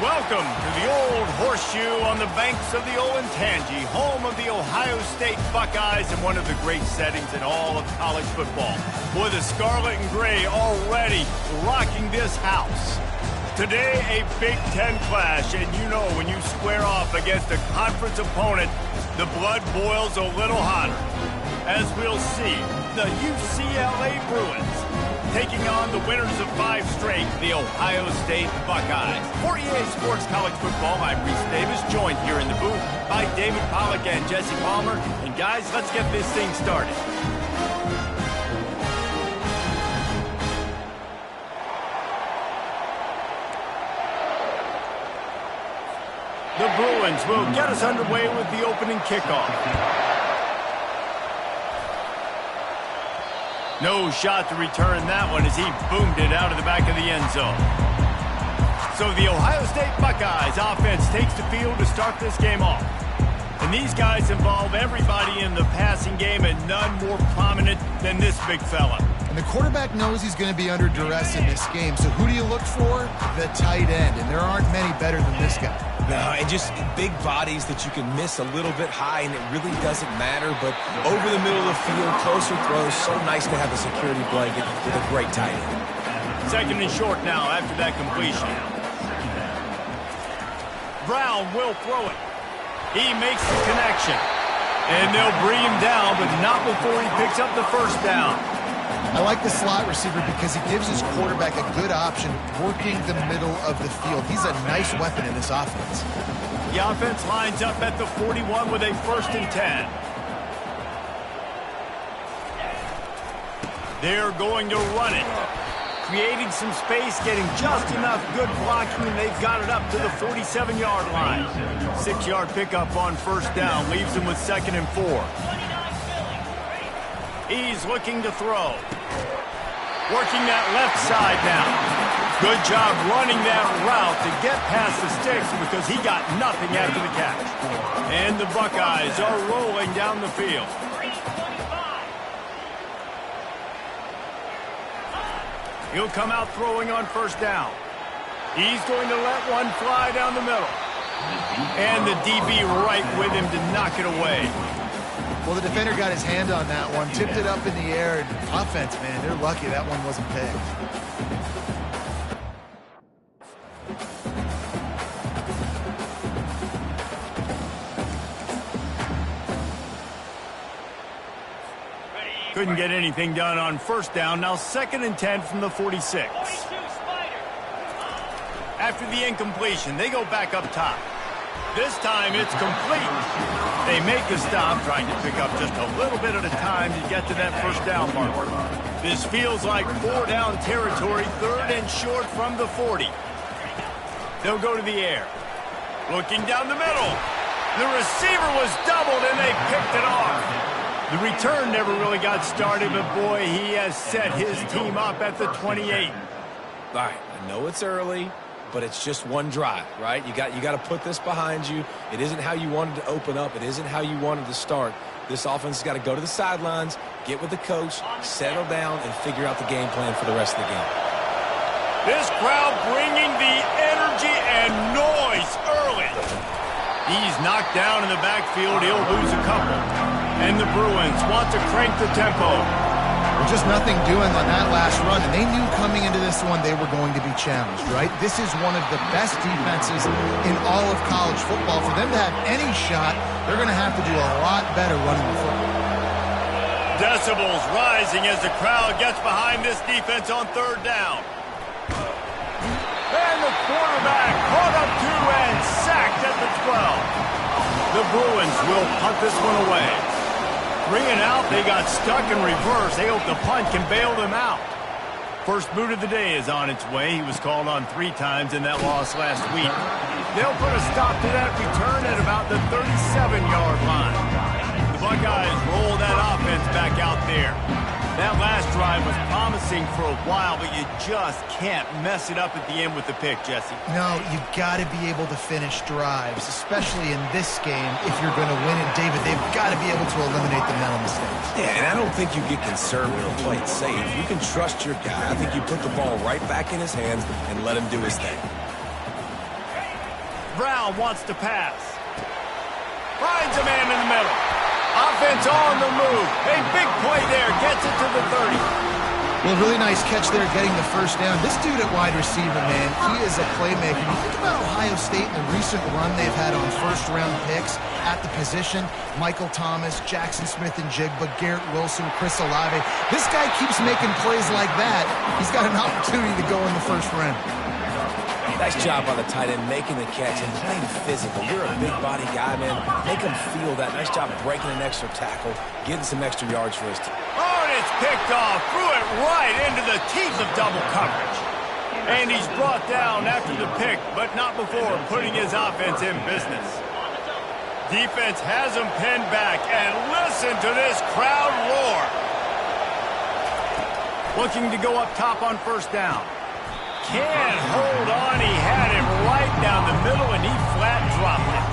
Welcome to the Old Horseshoe on the banks of the Olentangy, home of the Ohio State Buckeyes and one of the great settings in all of college football. Boy, the scarlet and gray already rocking this house. Today, a Big Ten clash, and you know when you square off against a conference opponent, the blood boils a little hotter. As we'll see, the UCLA Bruins taking on the winners of 5 straight, the Ohio State Buckeyes. For EA Sports College Football, I'm Reese Davis, joined here in the booth by David Pollack and Jesse Palmer. And guys, let's get this thing started. The Bruins will get us underway with the opening kickoff. No shot to return that one as he boomed it out of the back of the end zone. So the Ohio State Buckeyes offense takes the field to start this game off. And these guys involve everybody in the passing game, and none more prominent than this big fella. And the quarterback knows he's going to be under duress in this game. So who do you look for? The tight end. And there aren't many better than this guy. No, and just big bodies that you can miss a little bit high, and it really doesn't matter. But over the middle of the field, closer throws, so nice to have a security blanket with a great tight end. Second and short now after that completion. Brown will throw it. He makes the connection. And they'll bring him down, but not before he picks up the first down. I like the slot receiver because he gives his quarterback a good option working the middle of the field. He's a nice weapon in this offense. The offense lines up at the 41 with a 1st and 10. They're going to run it. Creating some space, getting just enough good blocking, and they've got it up to the 47-yard line. 6-yard pickup on first down leaves them with 2nd and 4. He's looking to throw. Working that left side now. Good job running that route to get past the sticks because he got nothing after the catch. And the Buckeyes are rolling down the field. He'll come out throwing on first down. He's going to let one fly down the middle. And the DB right with him to knock it away. Well, the defender got his hand on that one, tipped it up in the air, and offense, man, they're lucky that one wasn't picked. Couldn't get anything done on first down. Now 2nd and 10 from the 46. After the incompletion, they go back up top. This time it's complete. They make the stop, trying to pick up just a little bit at a time to get to that first down marker. This feels like 4-down territory, 3rd and short from the 40. They'll go to the air. Looking down the middle. The receiver was doubled and they picked it off. The return never really got started, but boy, he has set his team up at the 28. All right, I know it's early, but it's just one drive, right? You got to put this behind you. It isn't how you wanted to open up. It isn't how you wanted to start. This offense has got to go to the sidelines, get with the coach, settle down, and figure out the game plan for the rest of the game. This crowd bringing the energy and noise early. He's knocked down in the backfield. He'll lose a couple. And the Bruins want to crank the tempo. Well, just nothing doing on that last run, and they knew coming into this one they were going to be challenged, right? This is one of the best defenses in all of college football. For them to have any shot, they're going to have to do a lot better running the football. Decibels rising as the crowd gets behind this defense on 3rd down. And the quarterback caught up to and sacked at the 12. The Bruins will punt this one away. 3 and out, they got stuck in reverse. They hope the punt can bail them out. First boot of the day is on its way. He was called on 3 times in that loss last week. They'll put a stop to that return at about the 37-yard line. The Buckeyes roll that offense back out there. That last drive was promising for a while, but you just can't mess it up at the end with the pick, Jesse. No, you've got to be able to finish drives, especially in this game. If you're going to win it, David, they've got to be able to eliminate the mental mistakes. Yeah, and I don't think you get conservative or play it safe. You can trust your guy. I think you put the ball right back in his hands and let him do his thing. Brown wants to pass. Finds a man in the middle. Offense on the move. A big play there. Gets it to the 30. Well, really nice catch there getting the first down. This dude at wide receiver, man, he is a playmaker. You think about Ohio State and the recent run they've had on first-round picks at the position. Michael Thomas, Jackson Smith-Njigba, Garrett Wilson, Chris Olave. This guy keeps making plays like that. He's got an opportunity to go in the first round. Nice job by the tight end making the catch and playing physical. You're a big body guy, man. Make him feel that. Nice job breaking an extra tackle, getting some extra yards for his team. Oh, and it's picked off. Threw it right into the teeth of double coverage. And he's brought down after the pick, but not before putting his offense in business. Defense has him pinned back, and listen to this crowd roar. Looking to go up top on first down. Can't hold on. He had it right down the middle, and he flat dropped it.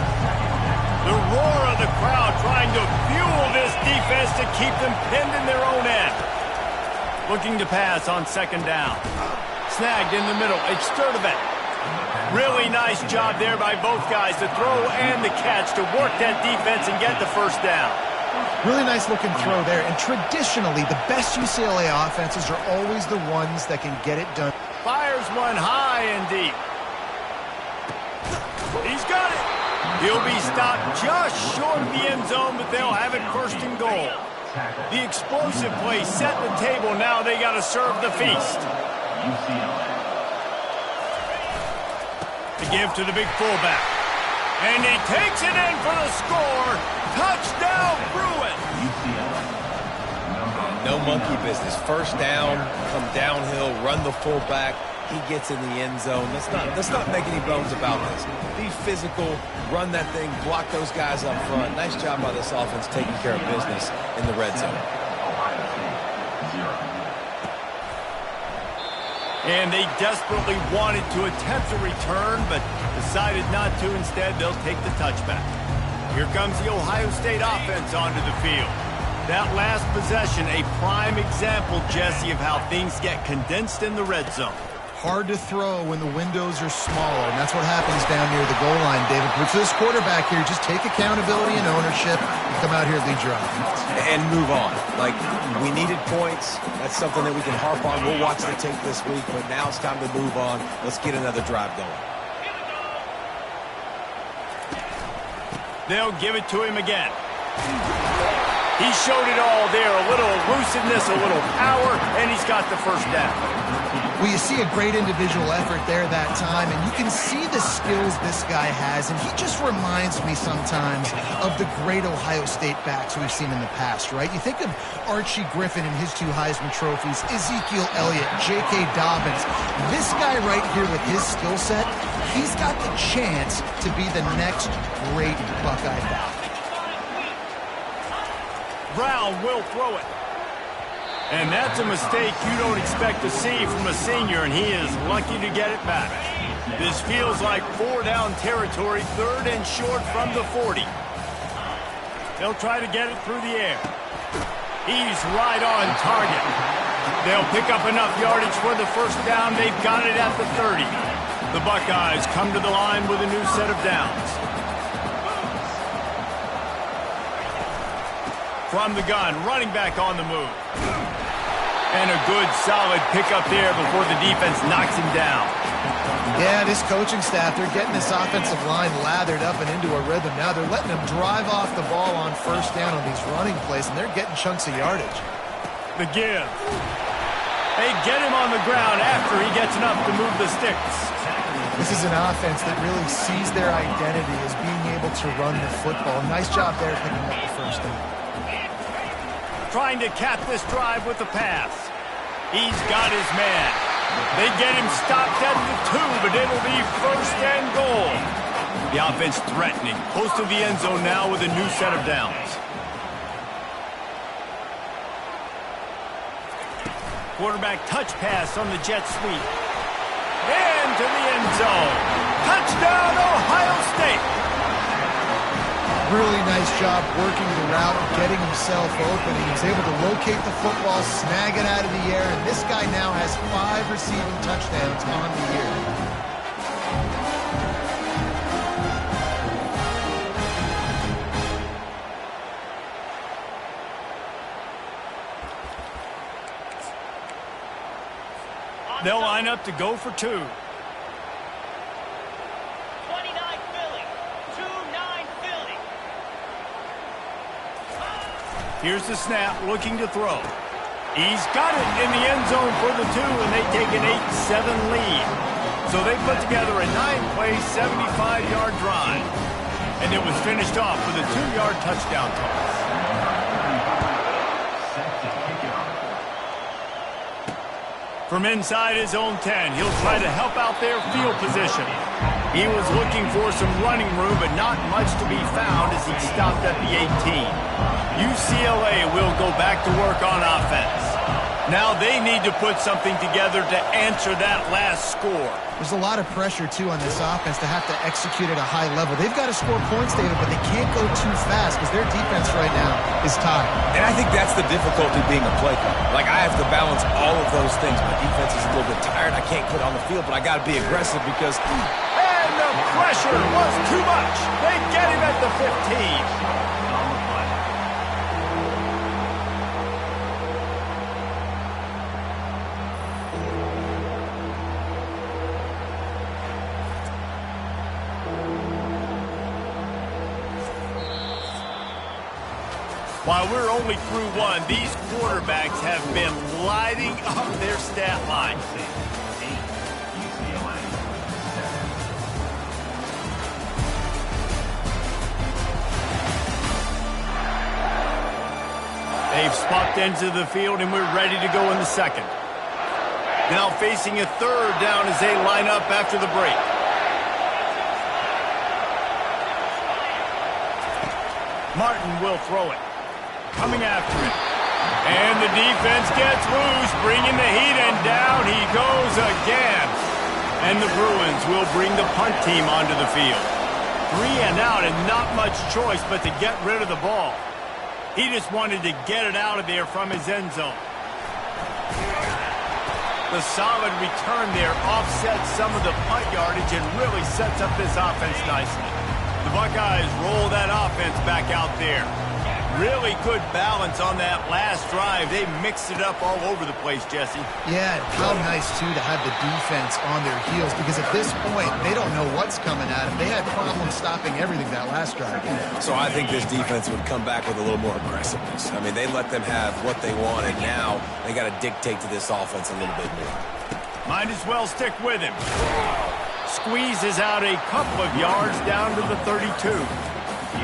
The roar of the crowd trying to fuel this defense to keep them pinned in their own end. Looking to pass on second down. Snagged in the middle. It's Sturdivant. Really nice job there by both guys, the throw and the catch, to work that defense and get the first down. Really nice looking throw there. And traditionally, the best UCLA offenses are always the ones that can get it done. Fires one high and deep. He's got it. He'll be stopped just short of the end zone, but they'll have it first and goal. The explosive play set the table. Now they got to serve the feast. To give to the big fullback. And he takes it in for the score. Touchdown, Bruin. No monkey business. First down, come downhill, run the fullback. He gets in the end zone. Let's not make any bones about this. Be physical, run that thing, block those guys up front. Nice job by this offense taking care of business in the red zone. And they desperately wanted to attempt a return, but decided not to. Instead, they'll take the touchback. Here comes the Ohio State offense onto the field. That last possession, a prime example, Jesse, of how things get condensed in the red zone. Hard to throw when the windows are smaller, and that's what happens down near the goal line, David. But for this quarterback here, just take accountability and ownership and come out here and lead your offense. And move on. Like, we needed points. That's something that we can harp on. We'll watch the tape this week, but now it's time to move on. Let's get another drive going. They'll give it to him again. He showed it all there. A little elusiveness, a little power, and he's got the first down. Well, you see a great individual effort there that time, and you can see the skills this guy has, and he just reminds me sometimes of the great Ohio State backs we've seen in the past, right? You think of Archie Griffin and his 2 Heisman trophies, Ezekiel Elliott, J.K. Dobbins. This guy right here with his skill set, he's got the chance to be the next great Buckeye back. Brown will throw it. And that's a mistake you don't expect to see from a senior, and he is lucky to get it back. This feels like 4-down territory, 3rd and short from the 40. They'll try to get it through the air. He's right on target. They'll pick up enough yardage for the first down. They've got it at the 30. The Buckeyes come to the line with a new set of downs. From the gun, running back on the move. And a good, solid pickup there before the defense knocks him down. Yeah, this coaching staff, they're getting this offensive line lathered up and into a rhythm. Now they're letting them drive off the ball on first down on these running plays, and they're getting chunks of yardage. The give. They get him on the ground after he gets enough to move the sticks. This is an offense that really sees their identity as being able to run the football. Nice job there picking up the first down. Trying to cap this drive with the pass. He's got his man. They get him stopped at the 2, but it'll be first and goal. The offense threatening, close to the end zone now with a new set of downs. Quarterback touch pass on the jet sweep. Into the end zone. Touchdown, Ohio State. Really nice job working the route, getting himself open. He was able to locate the football, snag it out of the air, and this guy now has 5 receiving touchdowns on the year. They'll line up to go for 2. 29 Philly. 2-9 Philly. Here's the snap, looking to throw. He's got it in the end zone for the 2, and they take an 8-7 lead. So they put together a 9-play, 75-yard drive. And it was finished off with a 2-yard touchdown toss. From inside his own 10, he'll try to help out their field position. He was looking for some running room, but not much to be found as he stopped at the 18. UCLA will go back to work on offense. Now they need to put something together to answer that last score. There's a lot of pressure, too, on this offense to have to execute at a high level. They've got to score points, David, but they can't go too fast because their defense right now is tired. And I think that's the difficulty being a play caller. Like, I have to balance all of those things. My defense is a little bit tired. I can't quit on the field, but I got to be aggressive because... And the pressure was too much. They get him at the 15. While we're only through 1, these quarterbacks have been lighting up their stat line. They've swapped ends of the field, and we're ready to go in the second. Now facing a 3rd down as they line up after the break. Martin will throw it. Coming after it. And the defense gets loose, bringing the heat, and down he goes again. And the Bruins will bring the punt team onto the field. 3 and out, and not much choice but to get rid of the ball. He just wanted to get it out of there from his end zone. The solid return there offsets some of the punt yardage and really sets up this offense nicely. The Buckeyes roll that offense back out there. Really good balance on that last drive. They mixed it up all over the place, Jesse. Yeah, how nice, too, to have the defense on their heels because at this point, they don't know what's coming at them. They had problems stopping everything that last drive. So I think this defense would come back with a little more aggressiveness. I mean, they let them have what they wanted. Now they got to dictate to this offense a little bit more. Might as well stick with him. Squeezes out a couple of yards down to the 32.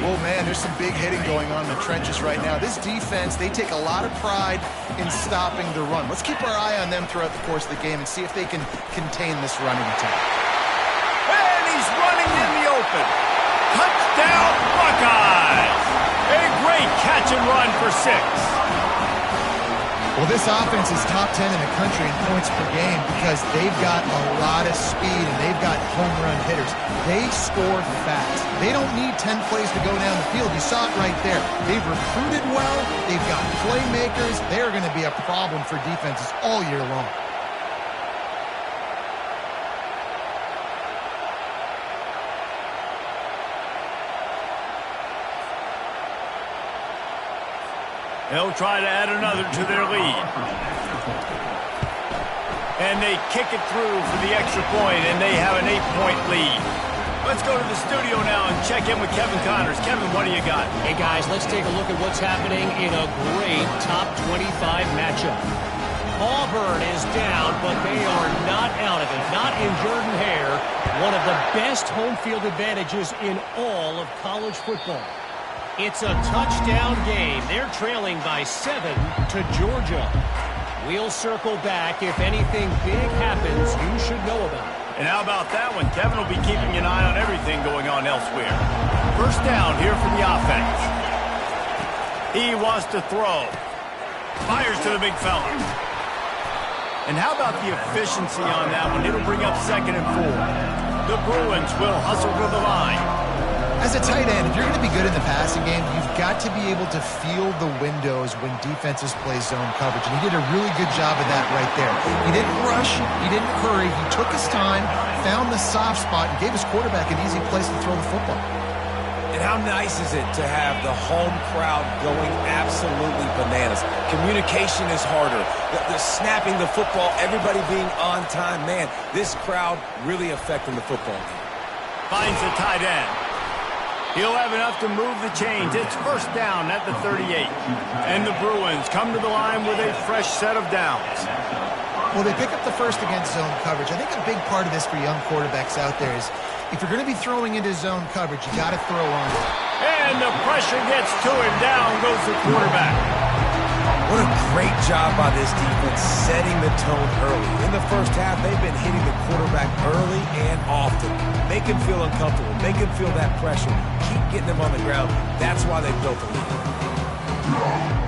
Oh, man, there's some big hitting going on in the trenches right now. This defense, they take a lot of pride in stopping the run. Let's keep our eye on them throughout the course of the game and see if they can contain this running attack. And he's running in the open. Touchdown, Buckeyes! A great catch and run for 6. Well, this offense is top 10 in the country in points per game because they've got a lot of speed and they've got home run hitters. They score fast. They don't need 10 plays to go down the field. You saw it right there. They've recruited well. They've got playmakers. They're going to be a problem for defenses all year long. They'll try to add another to their lead. And they kick it through for the extra point, and they have an 8-point lead. Let's go to the studio now and check in with Kevin Connors. Kevin, what do you got? Hey, guys, let's take a look at what's happening in a great top 25 matchup. Auburn is down, but they are not out of it. Not in Jordan-Hare, one of the best home field advantages in all of college football. It's a touchdown game. They're trailing by 7 to Georgia. We'll circle back. If anything big happens, you should know about it. And how about that one? Kevin will be keeping an eye on everything going on elsewhere. First down here for the offense. He wants to throw. Fires to the big fella. And how about the efficiency on that one? It'll bring up 2nd and 4. The Bruins will hustle to the line. As a tight end, if you're going to be good in the passing game, you've got to be able to feel the windows when defenses play zone coverage. And he did a really good job of that right there. He didn't rush. He didn't hurry. He took his time, found the soft spot, and gave his quarterback an easy place to throw the football. And how nice is it to have the home crowd going absolutely bananas? Communication is harder. The snapping the football, everybody being on time. Man, this crowd really affecting the football game. Finds the tight end. He'll have enough to move the chains. It's first down at the 38. And the Bruins come to the line with a fresh set of downs. Well, they pick up the first against zone coverage. I think a big part of this for young quarterbacks out there is if you're going to be throwing into zone coverage, you got to throw on it. And the pressure gets to him. Down goes the quarterback. What a great job by this defense setting the tone early. In the first half, they've been hitting the quarterback early and often. Make him feel uncomfortable. Make him feel that pressure. Keep getting him on the ground. That's why they built the lead.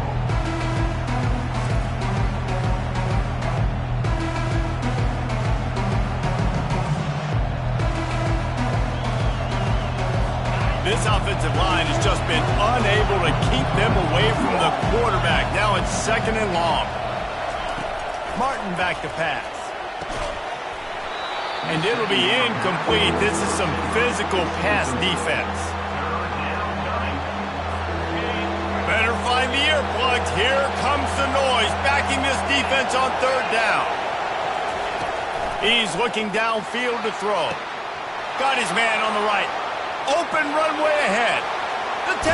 This offensive line has just been unable to keep them away from the quarterback. Now it's second and long. Martin back to pass. And it'll be incomplete. This is some physical pass defense. Better find the earplugs. Here comes the noise, backing this defense on third down. He's looking downfield to throw. Got his man on the right. Open runway ahead. The 10.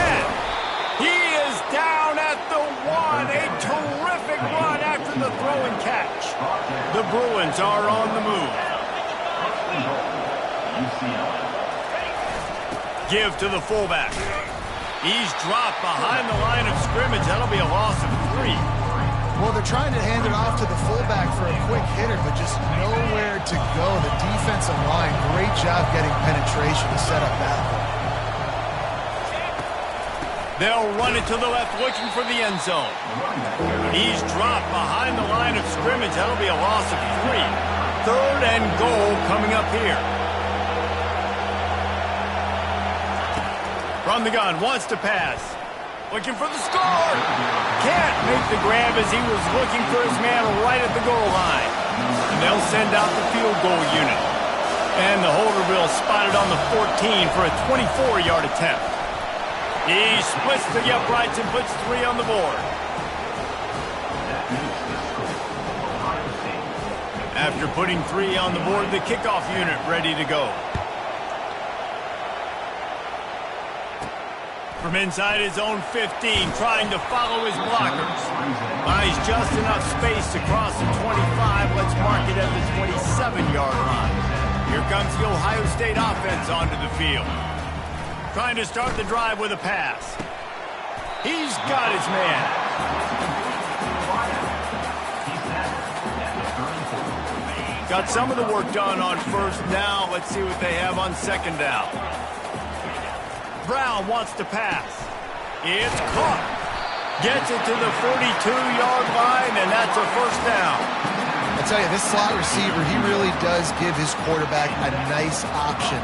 He is down at the 1. A terrific run after the throw and catch. The Bruins are on the move. Give to the fullback. He's dropped behind the line of scrimmage. That'll be a loss of 3. Well, they're trying to hand it off to the fullback for a quick hitter, but just nowhere to go. The defensive line, great job getting penetration to set up that one. They'll run it to the left, looking for the end zone. He's dropped behind the line of scrimmage. That'll be a loss of 3. Third and goal coming up here. From the gun, wants to pass. Looking for the score. Can't make the grab as he was looking for his man right at the goal line. And they'll send out the field goal unit. And the holder will spot it on the 14 for a 24-yard attempt. He splits the uprights and puts 3 on the board. After putting 3 on the board, the kickoff unit ready to go. From inside his own 15, trying to follow his blockers. Buys just enough space to cross the 25. Let's mark it at the 27-yard line. Here comes the Ohio State offense onto the field. Trying to start the drive with a pass. He's got his man. Got some of the work done on first down. Let's see what they have on second down. Brown wants to pass. It's caught. Gets it to the 42-yard line, and that's a first down. I tell you, this slot receiver, he really does give his quarterback a nice option.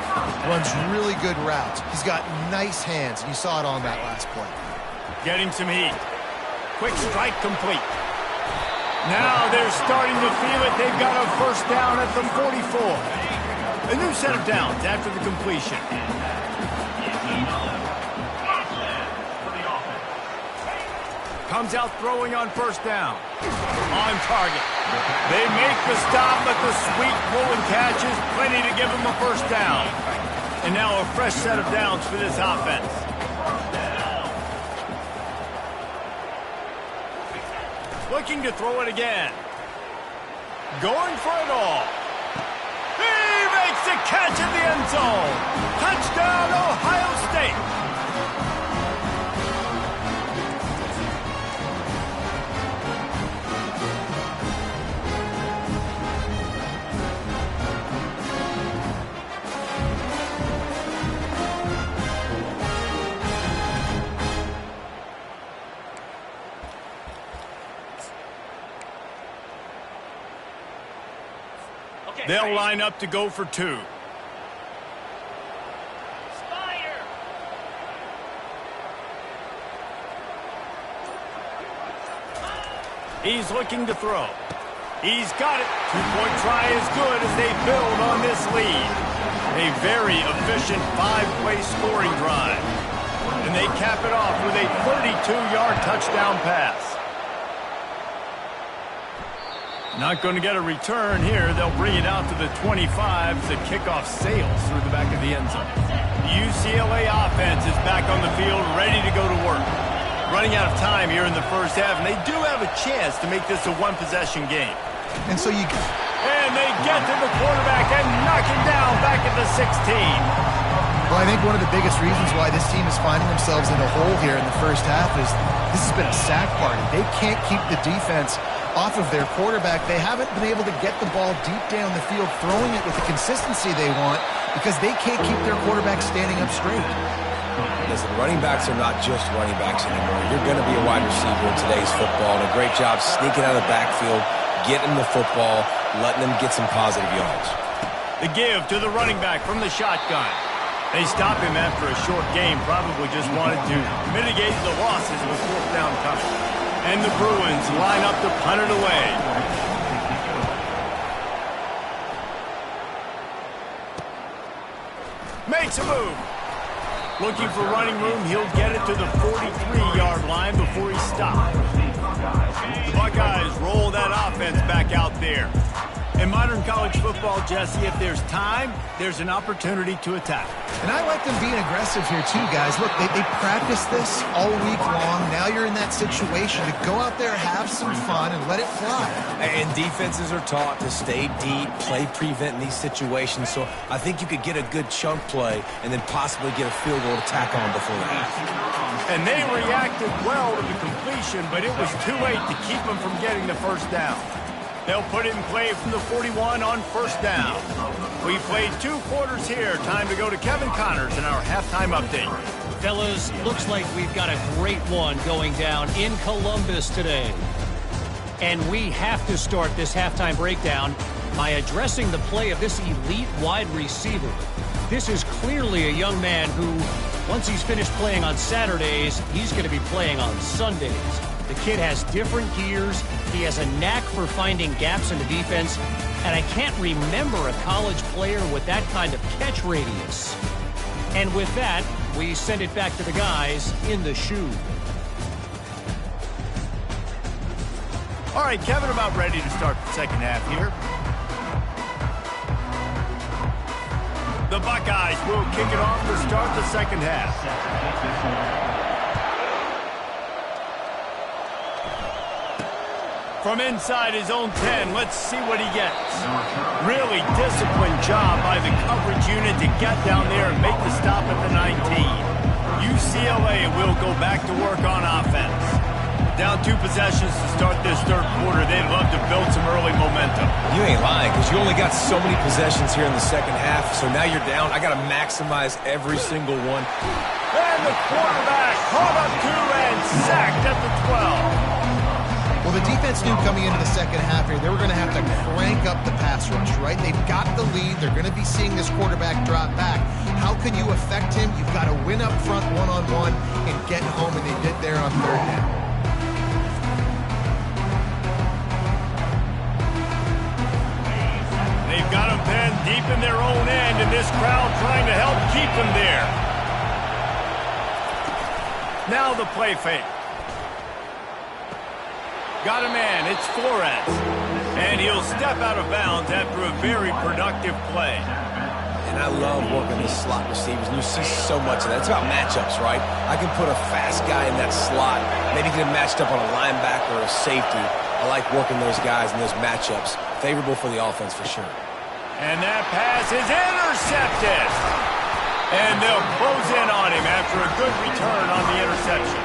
Runs really good routes. He's got nice hands, and you saw it on that last play. Getting some heat. Quick strike complete. Now they're starting to feel it. They've got a first down at the 44. A new set of downs after the completion. Comes out throwing on first down. On target. They make the stop, but the sweet pull and catch is plenty to give them a first down. And now a fresh set of downs for this offense. Looking to throw it again. Going for it all. He makes the catch in the end zone. Touchdown, Ohio State. They'll line up to go for 2. Spider. He's looking to throw. He's got it. 2-point try is good as they build on this lead. A very efficient 5-play scoring drive. And they cap it off with a 32-yard touchdown pass. Not going to get a return here. They'll bring it out to the 25 as the kickoff sails through the back of the end zone. The UCLA offense is back on the field, ready to go to work. Running out of time here in the first half, and they do have a chance to make this a one-possession game. And so you... And they get to the quarterback and knock him down back at the 16. Well, I think one of the biggest reasons why this team is finding themselves in a hole here in the first half is this has been a sack party. They can't keep the defense off of their quarterback. They haven't been able to get the ball deep down the field, throwing it with the consistency they want because they can't keep their quarterback standing up straight. Listen, running backs are not just running backs anymore. You're going to be a wide receiver in today's football, and a great job sneaking out of the backfield, getting the football, letting them get some positive yards. The give to the running back from the shotgun. They stop him after a short game, probably just wanted to mitigate the losses with fourth down coming. And the Bruins line up to punt it away. Makes a move. Looking for running room, he'll get it to the 43-yard line before he stops. The Buckeyes roll that offense back out there. In modern college football, Jesse, if there's time, there's an opportunity to attack. And I like them being aggressive here too, guys. Look, they practice this all week long. Now you're in that situation to go out there, have some fun, and let it fly. And defenses are taught to stay deep, play prevent in these situations. So I think you could get a good chunk play and then possibly get a field goal to tack on before the half. And they reacted well to the completion, but it was too late to keep them from getting the first down. They'll put it in play from the 41 on first down. We played 2 quarters here. Time to go to Kevin Connors in our halftime update. Fellas, looks like we've got a great one going down in Columbus today. And we have to start this halftime breakdown by addressing the play of this elite wide receiver. This is clearly a young man who, once he's finished playing on Saturdays, he's going to be playing on Sundays. The kid has different gears. He has a knack for finding gaps in the defense. And I can't remember a college player with that kind of catch radius. And with that, we send it back to the guys in the shoe. All right, Kevin, about ready to start the second half here. The Buckeyes will kick it off to start the second half. From inside his own 10, let's see what he gets. Really disciplined job by the coverage unit to get down there and make the stop at the 19. UCLA will go back to work on offense. Down 2 possessions to start this third quarter. They'd love to build some early momentum. You ain't lying, because you only got so many possessions here in the second half, so now you're down. I got to maximize every single one. And the quarterback caught up to and sacked at the 12. Well, the defense knew coming into the second half here, they were going to have to crank up the pass rush, right? They've got the lead. They're going to be seeing this quarterback drop back. How can you affect him? You've got to win up front one-on-one and get home, and they did there on third down. They've got them pinned deep in their own end, and this crowd trying to help keep them there. Now the play fake. Got a man, it's Flores. And he'll step out of bounds after a very productive play. And I love working these slot receivers, and you see so much of that. It's about matchups, right? I can put a fast guy in that slot, maybe get him matched up on a linebacker or a safety. I like working those guys in those matchups. Favorable for the offense for sure. And that pass is intercepted. And they'll close in on him after a good return on the interception.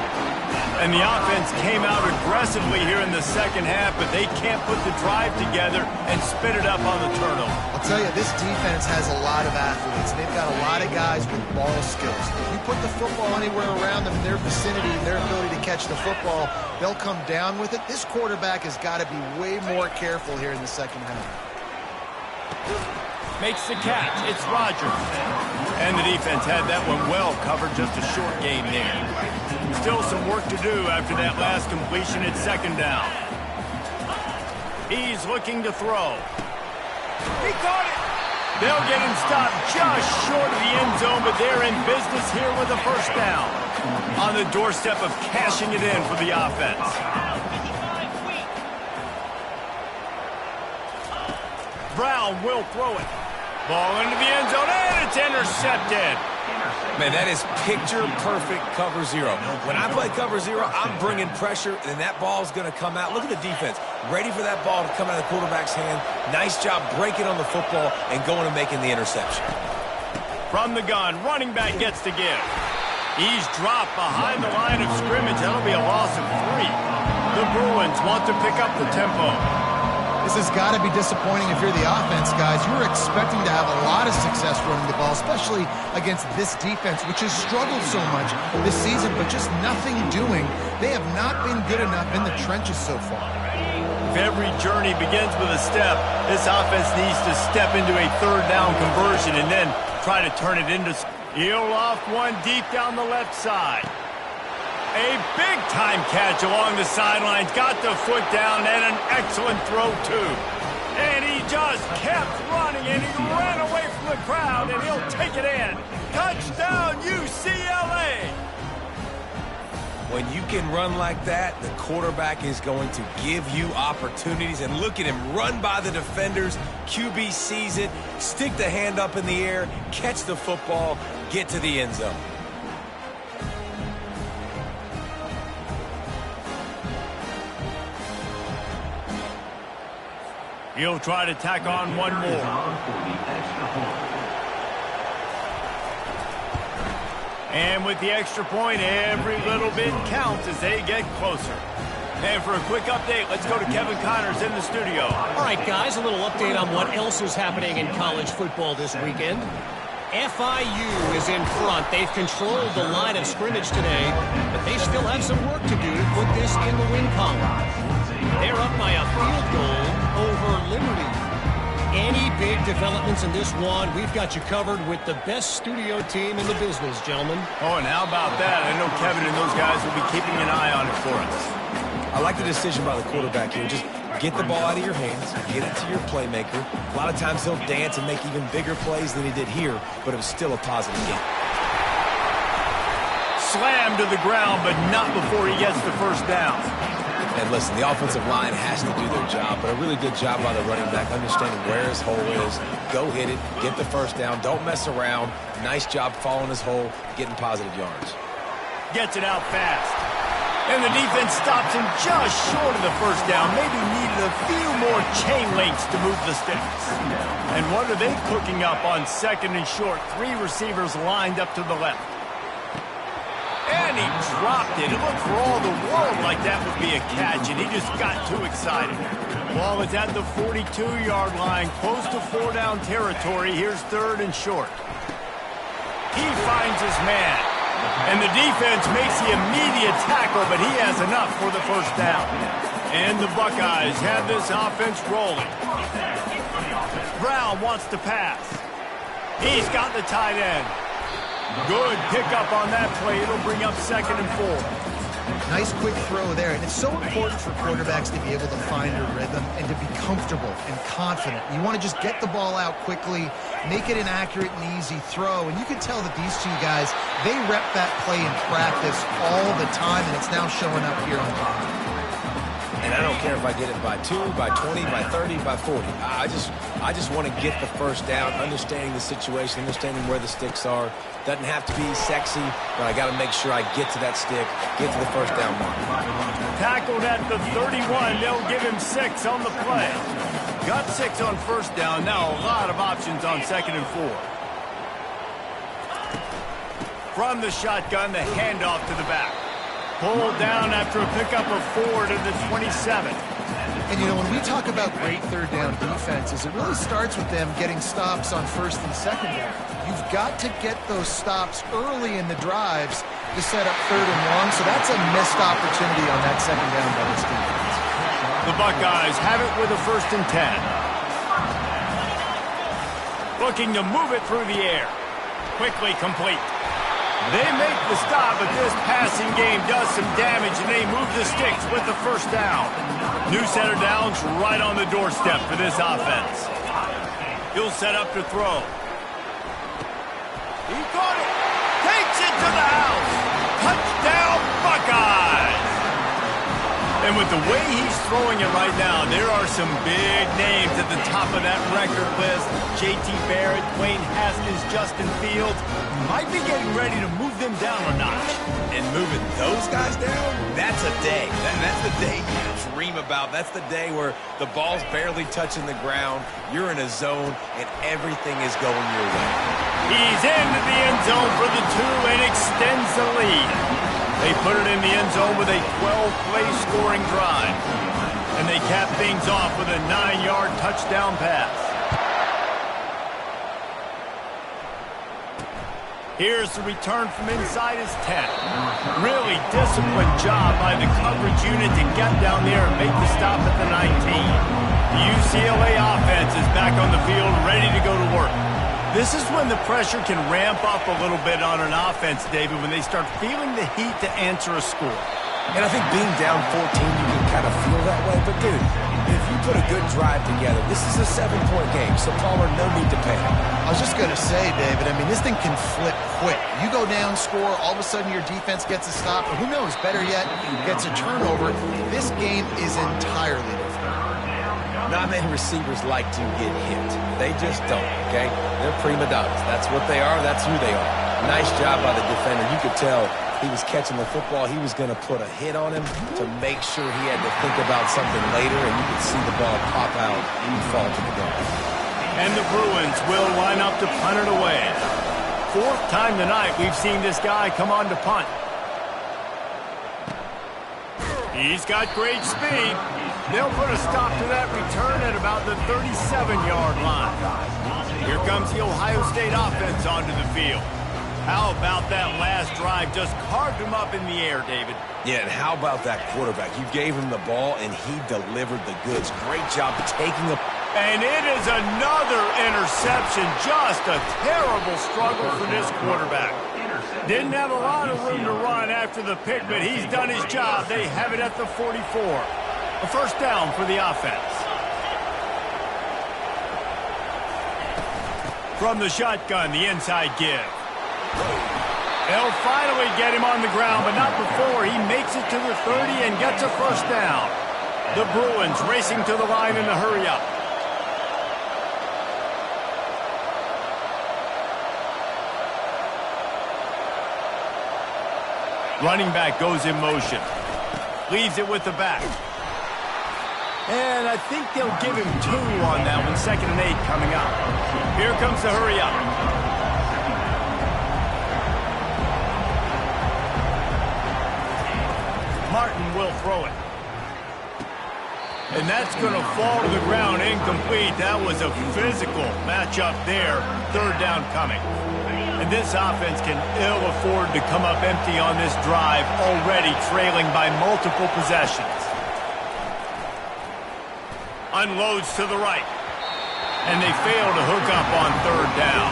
And the offense came out aggressively here in the second half, but they can't put the drive together and spit it up on the turnover. I'll tell you, this defense has a lot of athletes. They've got a lot of guys with ball skills. If you put the football anywhere around them in their vicinity and their ability to catch the football, they'll come down with it. This quarterback has got to be way more careful here in the second half. Makes the catch. It's Rogers. And the defense had that one well covered. Just a short game there. Still some work to do after that last completion at second down. He's looking to throw. He caught it. They'll get him stopped just short of the end zone, but they're in business here with a first down. On the doorstep of cashing it in for the offense. Brown will throw it. Ball into the end zone, and it's intercepted. Man, that is picture-perfect cover zero. When I play cover zero, I'm bringing pressure, and that ball's going to come out. Look at the defense. Ready for that ball to come out of the quarterback's hand. Nice job breaking on the football and going and making the interception. From the gun, running back gets to give. He's dropped behind the line of scrimmage. That'll be a loss of 3. The Bruins want to pick up the tempo. This has got to be disappointing if you're the offense, guys. You were expecting to have a lot of success running the ball, especially against this defense, which has struggled so much this season, but just nothing doing. They have not been good enough in the trenches so far. If every journey begins with a step, this offense needs to step into a third down conversion and then try to turn it into... He'll off one deep down the left side. A big-time catch along the sidelines. Got the foot down and an excellent throw, too. And he just kept running, and he ran away from the crowd, and he'll take it in. Touchdown, UCLA! When you can run like that, the quarterback is going to give you opportunities. And look at him run by the defenders. QB sees it, stick the hand up in the air, catch the football, get to the end zone. He'll try to tack on one more. And with the extra point, every little bit counts as they get closer. And for a quick update, let's go to Kevin Connors in the studio. All right, guys, a little update on what else is happening in college football this weekend. FIU is in front. They've controlled the line of scrimmage today, but they still have some work to do to put this in the win column. They're up by a field goal over Liberty. Any big developments in this one, we've got you covered with the best studio team in the business, gentlemen. Oh, and how about that? I know Kevin and those guys will be keeping an eye on it for us. I like the decision by the quarterback here. Just get the ball out of your hands, get it to your playmaker. A lot of times he'll dance and make even bigger plays than he did here, but it was still a positive game. Slammed to the ground, but not before he gets the first down. And listen, the offensive line has to do their job, but a really good job by the running back, understanding where his hole is. Go hit it, get the first down, don't mess around. Nice job following his hole, getting positive yards. Gets it out fast. And the defense stops him just short of the first down. Maybe needed a few more chain links to move the sticks. And what are they cooking up on second and short? 3 receivers lined up to the left. And he dropped it. It looked for all the world like that would be a catch, and he just got too excited. Ball is at the 42-yard line, close to 4-down territory. Here's third and short. He finds his man. And the defense makes the immediate tackle, but he has enough for the first down. And the Buckeyes have this offense rolling. Brown wants to pass. He's got the tight end. Good pickup on that play. It'll bring up second and 4. Nice quick throw there, and it's so important for quarterbacks to be able to find a rhythm and to be comfortable and confident. You want to just get the ball out quickly, make it an accurate and easy throw, and you can tell that these two guys, they rep that play in practice all the time, and it's now showing up here on the field. And I don't care if I get it by 2, by 20, by 30, by 40. I just want to get the first down, understanding the situation, understanding where the sticks are. Doesn't have to be sexy, but I got to make sure I get to that stick, get to the first down mark. Tackled at the 31. They'll give him 6 on the play. Got 6 on first down. Now a lot of options on second and 4. From the shotgun, the handoff to the back. Pulled down after a pickup of 4 to the 27. And, you know, when we talk about great third down defenses, it really starts with them getting stops on first and second down. You've got to get those stops early in the drives to set up third and long, so that's a missed opportunity on that second down by this defense. The Buckeyes have it with a first and 10. Looking to move it through the air. Quickly complete. They make the stop, but this passing game does some damage, and they move the sticks with the first down. New set of downs right on the doorstep for this offense. He'll set up to throw. He caught it. Takes it to the house. Touchdown, Buckeyes. And with the way he's throwing it right now, there are some big names at the top of that record list. J.T. Barrett, Dwayne Haskins, Justin Fields. Might be getting ready to move them down a notch. And moving those guys down, that's a day. That's the day you dream about. That's the day where the ball's barely touching the ground, you're in a zone, and everything is going your way. He's into the end zone for the 2 and extends the lead. They put it in the end zone with a 12-play scoring drive. And they cap things off with a 9-yard touchdown pass. Here's the return from inside his 10. Really disciplined job by the coverage unit to get down there and make the stop at the 19. The UCLA offense is back on the field, ready to go to work. This is when the pressure can ramp up a little bit on an offense, David, when they start feeling the heat to answer a score. And I think being down 14, you can kind of feel that way. But, dude, if you put a good drive together, this is a 7-point game, so Palmer, no need to panic. I was just going to say, David, I mean, this thing can flip quick. You go down, score, all of a sudden your defense gets a stop, or who knows, better yet, gets a turnover. This game is entirely different. Not many receivers like to get hit. They just don't, okay? They're prima donnas. That's what they are. That's who they are. Nice job by the defender. You could tell he was catching the football. He was going to put a hit on him to make sure he had to think about something later, and you could see the ball pop out and fall to the ground. And the Bruins will line up to punt it away. 4th time tonight we've seen this guy come on to punt. He's got great speed. They'll put a stop to that return at about the 37-yard line. Here comes the Ohio State offense onto the field. How about that last drive? Just carved him up in the air, David. Yeah, and how about that quarterback? You gave him the ball, and he delivered the goods. Great job taking a... And it is another interception. Just a terrible struggle for this quarterback. Didn't have a lot of room to run after the pick, but he's done his job. They have it at the 44. A first down for the offense. From the shotgun, the inside give. They'll finally get him on the ground, but not before he makes it to the 30 and gets a first down. The Bruins racing to the line in a hurry-up. Running back goes in motion. Leaves it with the back. And I think they'll give him 2 on that one. 2nd and 8 coming up. Here comes the hurry-up. Martin will throw it. And that's going to fall to the ground incomplete. That was a physical matchup there. 3rd down coming. And this offense can ill afford to come up empty on this drive, already trailing by multiple possessions. Unloads to the right. And they fail to hook up on 3rd down.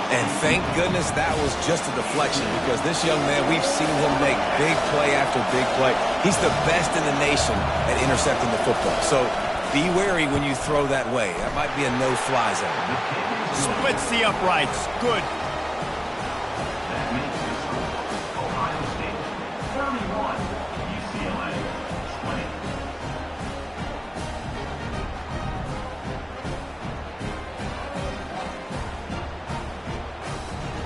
And thank goodness that was just a deflection, because this young man, we've seen him make big play after big play. He's the best in the nation at intercepting the football. So be wary when you throw that way. That might be a no-fly zone. Splits the uprights. Good. Ohio State 31, UCLA 20.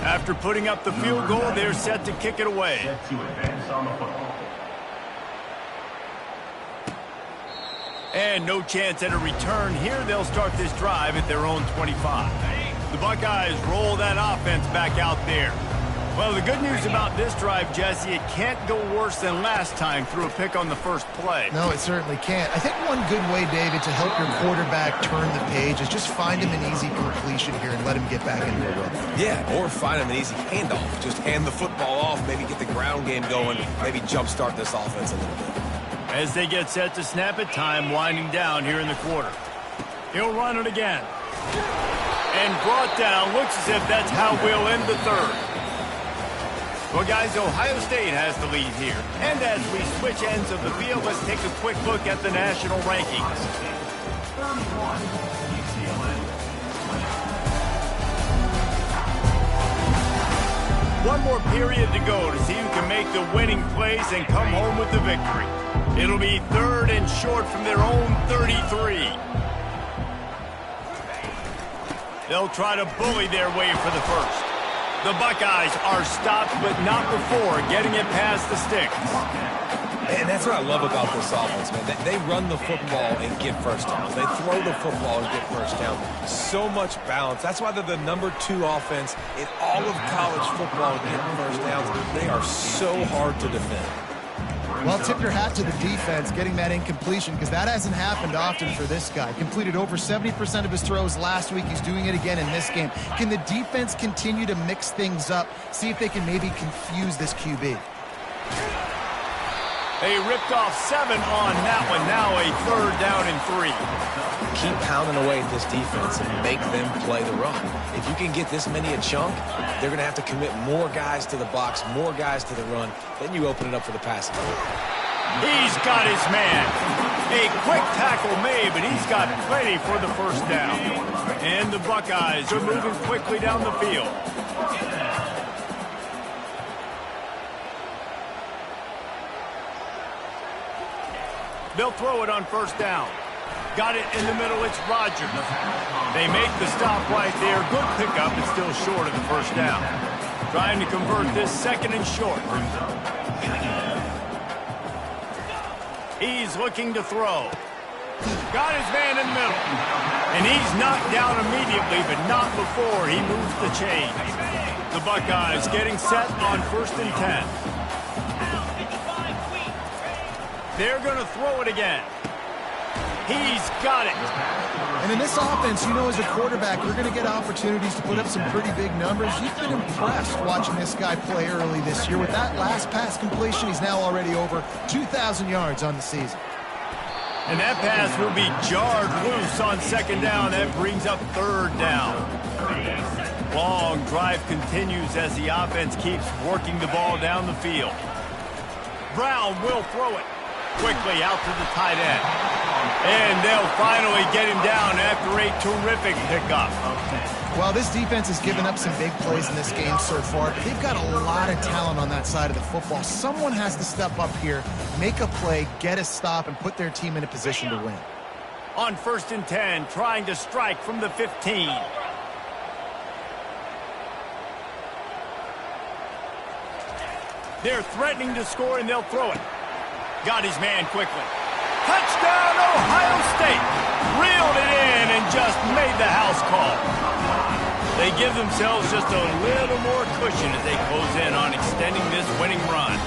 After putting up the field goal, they're set to kick it away. Set to advance on the football. And no chance at a return here. They'll start this drive at their own 25. The Buckeyes roll that offense back out there. Well, the good news about this drive, Jesse, it can't go worse than last time through a pick on the first play. No, it certainly can't. I think one good way, David, to help your quarterback turn the page is just find him an easy completion here and let him get back into a rhythm. Yeah, or find him an easy handoff. Just hand the football off, maybe get the ground game going, maybe jumpstart this offense a little bit. As they get set to snap it, time winding down here in the quarter. He'll run it again. And brought down. Looks as if that's how we'll end the 3rd. Well, guys, Ohio State has the lead here. And as we switch ends of the field, let's take a quick look at the national rankings. more period to go to see who can make the winning plays and come home with the victory. It'll be 3rd and short from their own 33. They'll try to bully their way for the first. The Buckeyes are stopped, but not before getting it past the sticks. And that's what I love about this offense, man. They run the football and get first downs. They throw the football and get first down. So much balance. That's why they're the #2 offense in all of college football getting first downs. They are so hard to defend. Well, tip your hat to the defense getting that incompletion, because that hasn't happened often for this guy. Completed over 70% of his throws last week. He's doing it again in this game. Can the defense continue to mix things up, see if they can maybe confuse this QB? They ripped off 7 on that one. Now a 3rd down and 3. Keep pounding away at this defense and make them play the run. If you can get this many a chunk, they're going to have to commit more guys to the box, more guys to the run. Then you open it up for the passing. He's got his man. A quick tackle made, but he's got plenty for the first down. And the Buckeyes are moving quickly down the field. They'll throw it on first down. Got it in the middle. It's Rogers. They make the stop right there. Good pickup, but still short of the first down. Trying to convert this 2nd and short. He's looking to throw. Got his man in the middle. And he's knocked down immediately, but not before he moves the chains. The Buckeyes getting set on 1st and 10. They're going to throw it again. He's got it. And in this offense, you know, as a quarterback, you're going to get opportunities to put up some pretty big numbers. You've been impressed watching this guy play early this year. With that last pass completion, he's now already over 2,000 yards on the season. And that pass will be jarred loose on 2nd down. That brings up 3rd down. Long drive continues as the offense keeps working the ball down the field. Brown will throw it quickly out to the tight end. And they'll finally get him down after a terrific pickup. Well, this defense has given up some big plays in this game so far, but they've got a lot of talent on that side of the football. Someone has to step up here, make a play, get a stop, and put their team in a position to win. On 1st and 10, trying to strike from the 15. They're threatening to score, and they'll throw it. Got his man quickly. Touchdown, Ohio State. Reeled it in and just made the house call. They give themselves just a little more cushion as they close in on extending this winning run.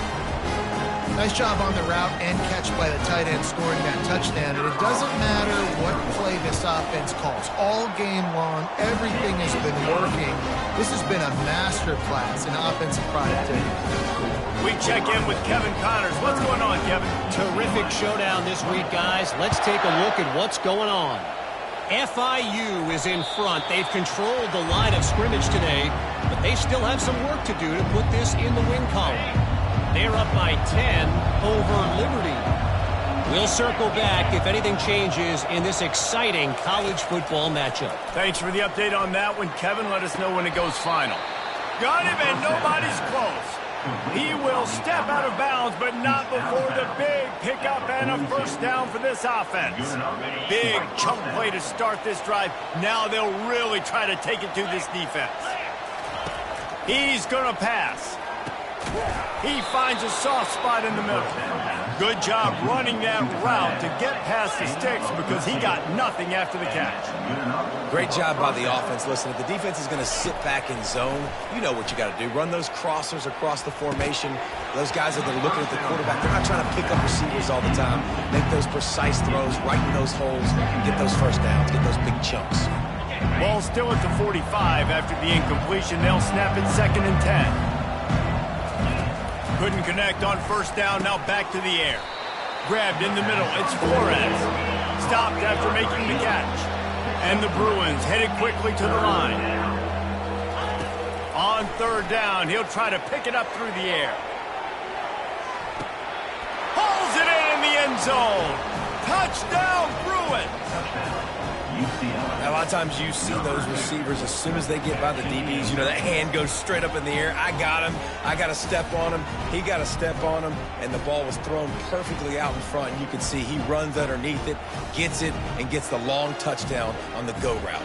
Nice job on the route and catch by the tight end scoring that touchdown. And it doesn't matter what play this offense calls. All game long, everything has been working. This has been a masterclass in offensive productivity. We check in with Kevin Connors. What's going on, Kevin? Terrific showdown this week, guys. Let's take a look at what's going on. FIU is in front. They've controlled the line of scrimmage today, but they still have some work to do to put this in the win column. They're up by 10 over Liberty. We'll circle back if anything changes in this exciting college football matchup. Thanks for the update on that one, Kevin. Let us know when it goes final. Got him, and nobody's close. He will step out of bounds, but not before the big pickup and a first down for this offense. Big chunk play to start this drive. Now they'll really try to take it to this defense. He's going to pass. He finds a soft spot in the middle. Good job running that route to get past the sticks because he got nothing after the catch. Great job by the offense. Listen, if the defense is going to sit back in zone, you know what you got to do. Run those crossers across the formation. Those guys that are looking at the quarterback, they're not trying to pick up receivers all the time. Make those precise throws right in those holes, get those first downs, get those big chunks. Ball still at the 45 after the incompletion. They'll snap it 2nd and 10. Couldn't connect on first down, now back to the air. Grabbed in the middle, it's Flores. Stopped after making the catch. And the Bruins headed quickly to the line. On 3rd down, he'll try to pick it up through the air. Hauls it in the end zone. Touchdown, Bruins. UCLA. A lot of times you see those receivers, as soon as they get by the DBs, that hand goes straight up in the air. I got him. I got to step on him. He got to step on him. And the ball was thrown perfectly out in front. And you can see he runs underneath it, gets it, and gets the long touchdown on the go route.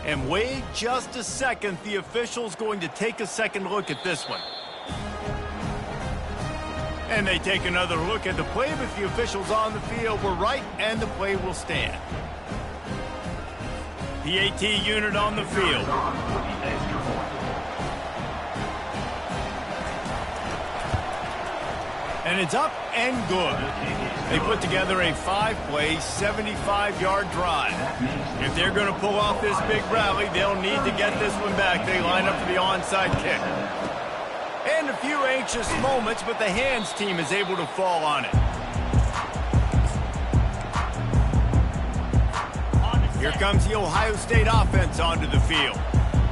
And wait just a second. The official's going to take a second look at this one. And they take another look at the play, but the officials on the field were right, and the play will stand. The AT unit on the field. And it's up and good. They put together a 5-play, 75-yard drive. If they're going to pull off this big rally, they'll need to get this one back. They line up for the onside kick. And a few anxious moments, but the hands team is able to fall on it. Here comes the Ohio State offense onto the field.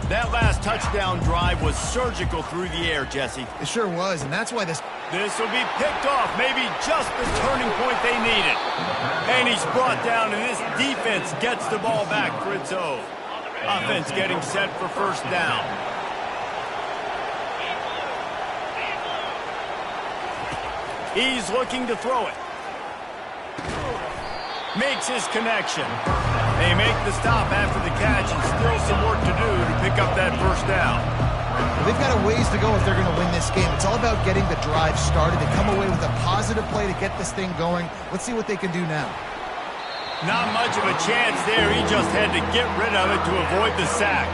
That last touchdown drive was surgical through the air, Jesse. It sure was, and that's why this will be picked off, maybe just the turning point they needed. And he's brought down, and this defense gets the ball back for its own. Offense getting set for first down. He's looking to throw it. Makes his connection. They make the stop after the catch, and still some work to do to pick up that first down. They've got a ways to go if they're going to win this game. It's all about getting the drive started. They come away with a positive play to get this thing going. Let's see what they can do now. Not much of a chance there. He just had to get rid of it to avoid the sack.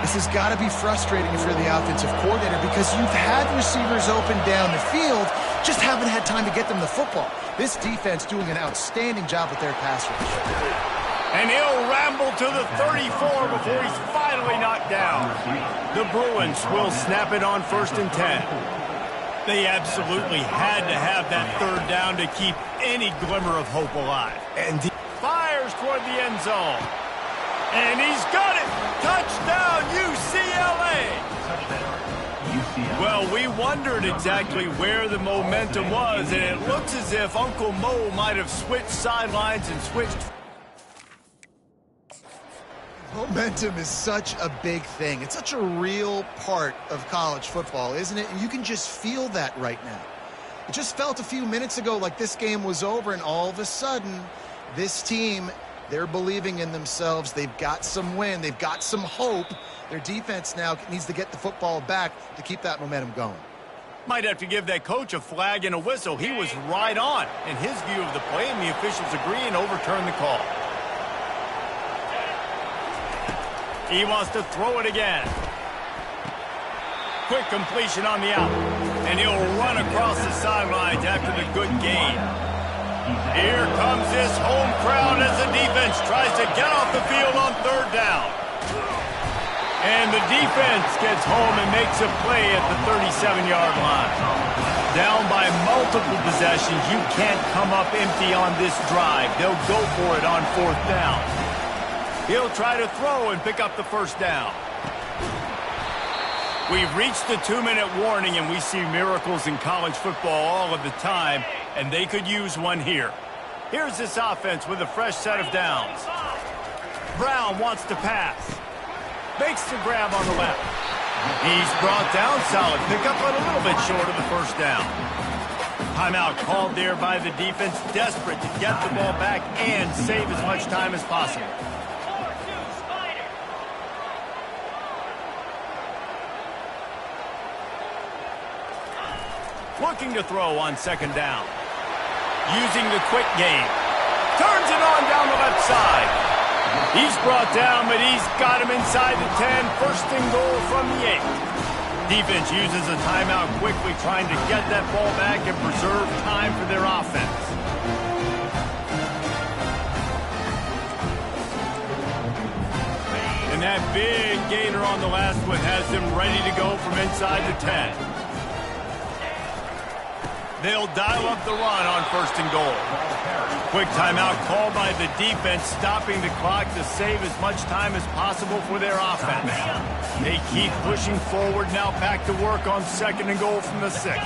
This has got to be frustrating if you're the offensive coordinator because you've had receivers open down the field, just haven't had time to get them the football. This defense doing an outstanding job with their pass rush. And he'll ramble to the 34 before he's finally knocked down. The Bruins will snap it on 1st and 10. They absolutely had to have that third down to keep any glimmer of hope alive. And he fires toward the end zone. And he's got it! Touchdown, UCLA! Well, we wondered exactly where the momentum was, and it looks as if Uncle Mo might have switched sidelines and switched. Momentum is such a big thing. It's such a real part of college football, isn't it? And you can just feel that right now. It just felt a few minutes ago like this game was over, and all of a sudden, this team, they're believing in themselves. They've got some wind. They've got some hope. Their defense now needs to get the football back to keep that momentum going. Might have to give that coach a flag and a whistle. He was right on in his view of the play, and the officials agree and overturn the call. He wants to throw it again. Quick completion on the out. And he'll run across the sidelines after the good gain. Here comes this home crowd as the defense tries to get off the field on 3rd down. And the defense gets home and makes a play at the 37-yard line. Down by multiple possessions, you can't come up empty on this drive. They'll go for it on 4th down. He'll try to throw and pick up the first down. We've reached the 2-minute warning, and we see miracles in college football all of the time, and they could use one here. Here's this offense with a fresh set of downs. Brown wants to pass. Makes the grab on the left. He's brought down, solid pickup, but a little bit short of the first down. Timeout called there by the defense, desperate to get the ball back and save as much time as possible. Looking to throw on 2nd down. Using the quick game. Turns it on down the left side. He's brought down, but he's got him inside the 10. 1st and goal from the 8. Defense uses a timeout quickly, trying to get that ball back and preserve time for their offense. And that big gainer on the last one has them ready to go from inside the 10. They'll dial up the run on 1st and goal. Quick timeout called by the defense, stopping the clock to save as much time as possible for their offense. They keep pushing forward, now back to work on 2nd and goal from the 6.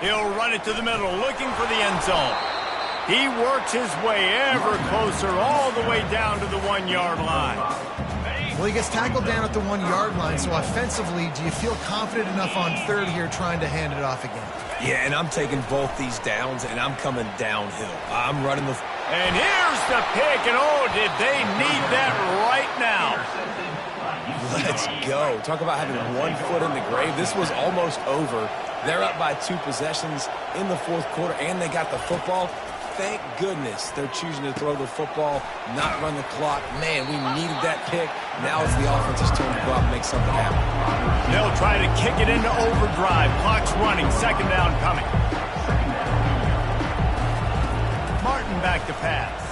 He'll run it to the middle, looking for the end zone. He works his way ever closer, all the way down to the 1-yard line. Well, he gets tackled down at the 1-yard line, so offensively, do you feel confident enough on third here trying to hand it off again? Yeah, and I'm taking both these downs, and I'm coming downhill. I'm running the... And here's the pick, and oh, did they need that right now. Let's go. Talk about having one foot in the grave. This was almost over. They're up by 2 possessions in the fourth quarter, and they got the football. Thank goodness they're choosing to throw the football, not run the clock. Man, we needed that pick. Now it's the offense's turn to go out and make something happen. They'll try to kick it into overdrive. Clock's running. Second down coming. Martin back to pass.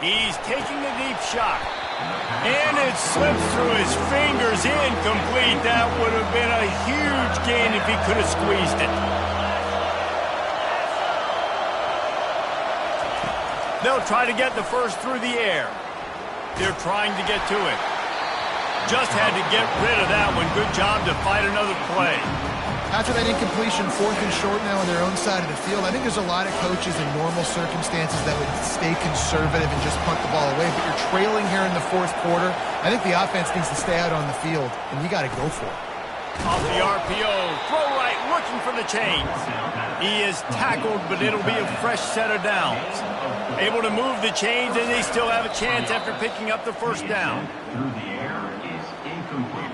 He's taking a deep shot. And it slips through his fingers. Incomplete. That would have been a huge gain if he could have squeezed it. They'll try to get the first through the air. They're trying to get to it. Just had to get rid of that one. Good job to fight another play. After that incompletion, 4th and short now on their own side of the field, I think there's a lot of coaches in normal circumstances that would stay conservative and just punt the ball away. But you're trailing here in the 4th quarter. I think the offense needs to stay out on the field, and you got to go for it. Off the RPO, throw right, looking for the chains. He is tackled, but it'll be a fresh set of downs. Able to move the chains, and they still have a chance after picking up the first down. Through the air is incomplete.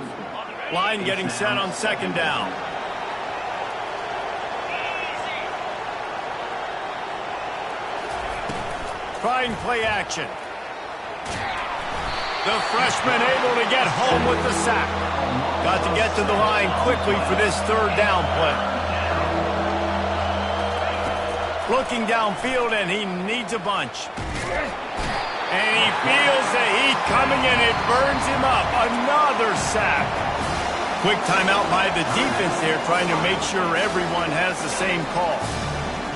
Line getting set on second down. Trying play action. The freshman able to get home with the sack. Got to get to the line quickly for this third down play. Looking downfield, and he needs a bunch. And he feels the heat coming, and it burns him up. Another sack. Quick timeout by the defense there, trying to make sure everyone has the same call.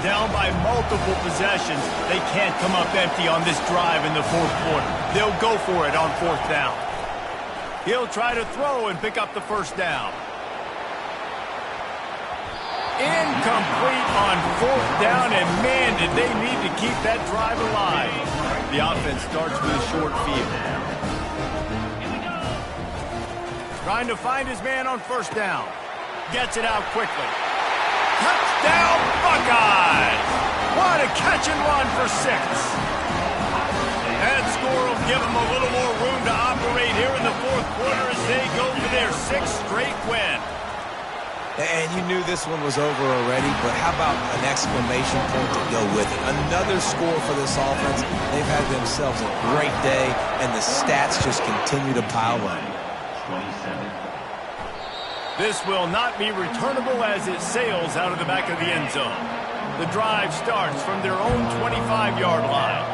Down by multiple possessions, they can't come up empty on this drive in the fourth quarter. They'll go for it on fourth down. He'll try to throw and pick up the first down. Incomplete on fourth down, and man, did they need to keep that drive alive. The offense starts with a short field. Trying to find his man on first down. Gets it out quickly. Touchdown, Buckeyes! What a catch and run for 6. That score will give them a little more room to operate here in the fourth quarter as they go for their 6th straight win. And you knew this one was over already, but how about an exclamation point to go with it? Another score for this offense. They've had themselves a great day, and the stats just continue to pile up. 27. This will not be returnable as it sails out of the back of the end zone. The drive starts from their own 25-yard line.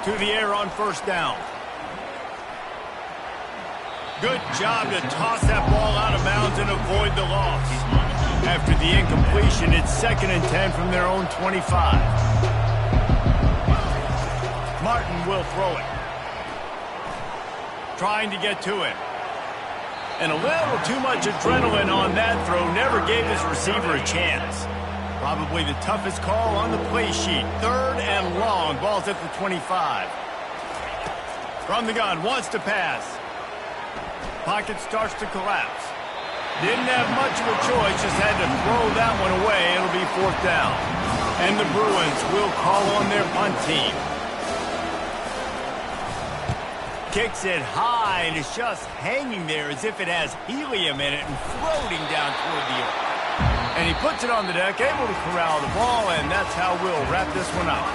To the air on first down. Good job to toss that ball out of bounds and avoid the loss. After the incompletion, it's 2nd and 10 from their own 25. Martin will throw it. Trying to get to it. And a little too much adrenaline on that throw. Never gave his receiver a chance. Probably the toughest call on the play sheet. 3rd and long. Ball's at the 25. From the gun, wants to pass. Pocket starts to collapse. Didn't have much of a choice, just had to throw that one away. It'll be 4th down. And the Bruins will call on their punt team. Kicks it high, and it's just hanging there as if it has helium in it and floating down toward the earth. And he puts it on the deck, able to corral the ball, and that's how we'll wrap this one up.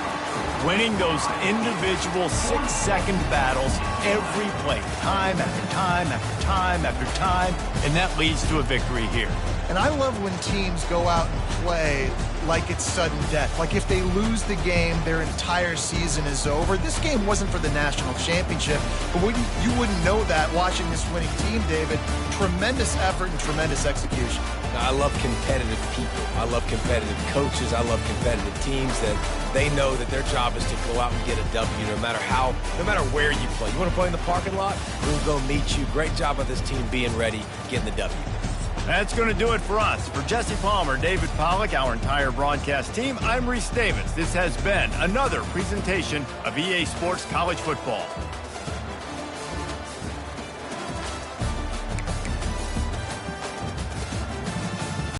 Winning those individual 6-second battles every play, time after time after time after time, and that leads to a victory here. And I love when teams go out and play like it's sudden death. Like if they lose the game, their entire season is over. This game wasn't for the national championship, but you wouldn't know that watching this winning team, David. Tremendous effort and tremendous execution. I love competitive people. I love competitive coaches. I love competitive teams that they know that their job is to go out and get a W no matter where you play. You want to play in the parking lot? We'll go meet you. Great job by this team being ready, getting the W. That's going to do it for us. For Jesse Palmer, David Pollack, our entire broadcast team, I'm Reese Davis. This has been another presentation of EA Sports College Football.